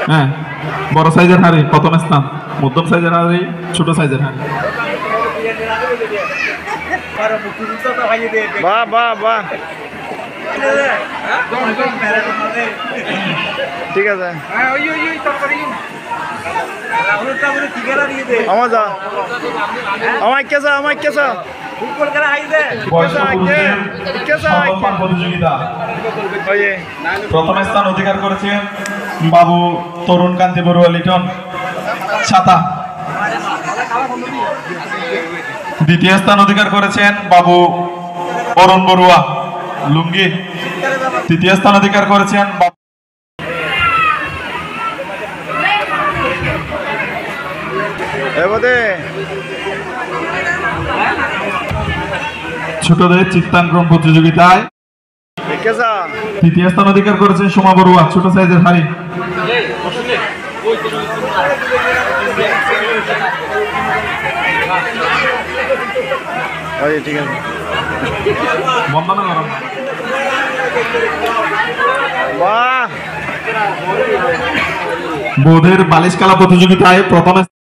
হ্যাঁ, বড় সাইজের হাড়ি প্রথম স্থান, মধ্যম সাইজের হাড়ি, ছোট সাইজের হাড়ি। বাহ বাহ বাহ, ঠিক আছে। আমার কেসা প্রতিযোগিতা প্রথম স্থান অধিকার করেছেন বাবু তরুণ কান্তি বড়ুয়া লিটন ছাতা। দ্বিতীয় স্থান অধিকার করেছেন বাবু অরুণ বড়ুয়া লুঙ্গি। তৃতীয় স্থান অধিকার করেছেন ছোটদের চিত্রাঙ্কন প্রতিযোগিতায় তৃতীয় স্থান অধিকার করেছেন সোমা বড়ুয়া, ছোট সাইজের হাড়ি। ঠিক আছে, বন্দনা করো। বাহ, বোধের বালিশ খেলা প্রতিযোগিতায় প্রথম